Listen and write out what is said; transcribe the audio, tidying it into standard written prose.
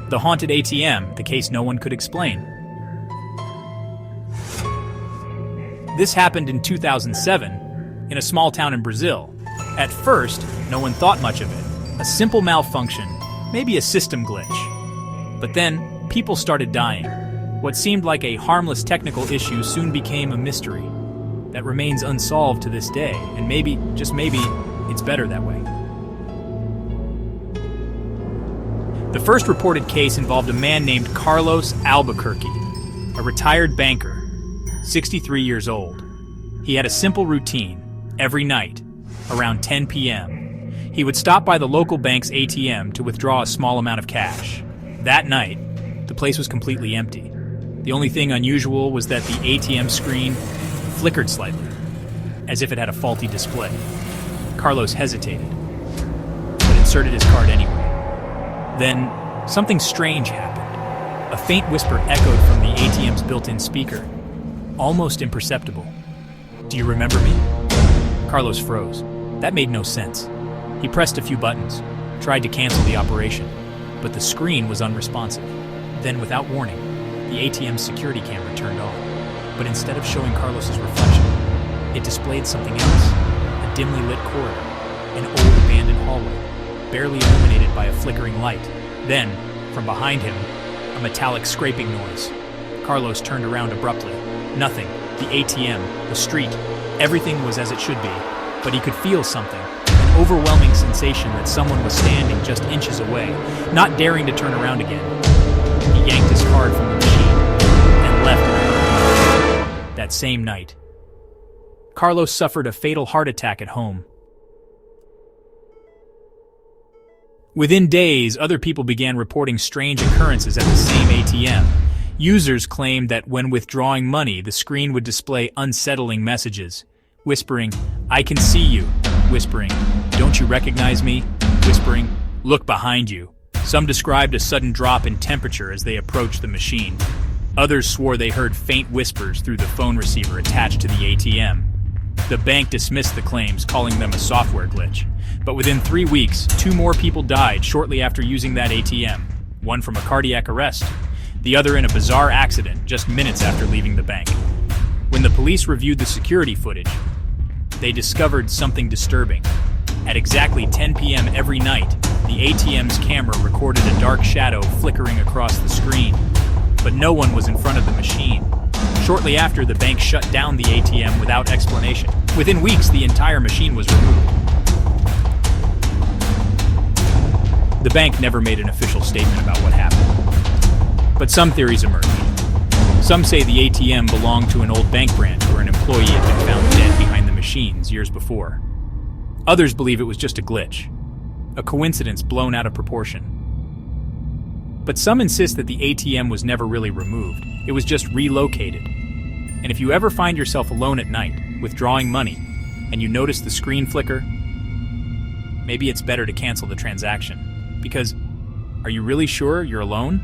The haunted ATM, the case no one could explain. This happened in 2007 in a small town in Brazil. At first, no one thought much of it. A simple malfunction, maybe a system glitch. But then, people started dying. What seemed like a harmless technical issue soon became a mystery that remains unsolved to this day, and maybe, just maybe, it's better that way. The first reported case involved a man named Carlos Albuquerque, a retired banker, 63 years old. He had a simple routine every night, around 10 p.m. He would stop by the local bank's ATM to withdraw a small amount of cash. That night, the place was completely empty. The only thing unusual was that the ATM screen flickered slightly, as if it had a faulty display. Carlos hesitated, but inserted his card anyway. Then, something strange happened. A faint whisper echoed from the ATM's built-in speaker, almost imperceptible. "Do you remember me?" Carlos froze. That made no sense. He pressed a few buttons, tried to cancel the operation, but the screen was unresponsive. Then, without warning, the ATM's security camera turned on. But instead of showing Carlos's reflection, it displayed something else. A dimly lit corridor, an old abandoned hallway, barely illuminated by a flickering light. Then, from behind him, a metallic scraping noise. Carlos turned around abruptly. Nothing. The ATM, the street, everything was as it should be. But he could feel something, an overwhelming sensation that someone was standing just inches away, not daring to turn around again. He yanked his card from the machine and left it. That same night, Carlos suffered a fatal heart attack at home. Within days, other people began reporting strange occurrences at the same ATM. Users claimed that when withdrawing money, the screen would display unsettling messages, whispering, "I can see you," whispering, "Don't you recognize me?" whispering, "Look behind you." Some described a sudden drop in temperature as they approached the machine. Others swore they heard faint whispers through the phone receiver attached to the ATM. The bank dismissed the claims, calling them a software glitch. But within 3 weeks, 2 more people died shortly after using that ATM, one from a cardiac arrest, the other in a bizarre accident just minutes after leaving the bank. When the police reviewed the security footage, they discovered something disturbing. At exactly 10 p.m. every night, the ATM's camera recorded a dark shadow flickering across the screen, but no one was in front of the machine. Shortly after, the bank shut down the ATM without explanation. Within weeks, the entire machine was removed. The bank never made an official statement about what happened. But some theories emerged. Some say the ATM belonged to an old bank branch where an employee had been found dead behind the machines years before. Others believe it was just a glitch, a coincidence blown out of proportion. But some insist that the ATM was never really removed. It was just relocated. And if you ever find yourself alone at night, withdrawing money, and you notice the screen flicker, maybe it's better to cancel the transaction. Because, are you really sure you're alone?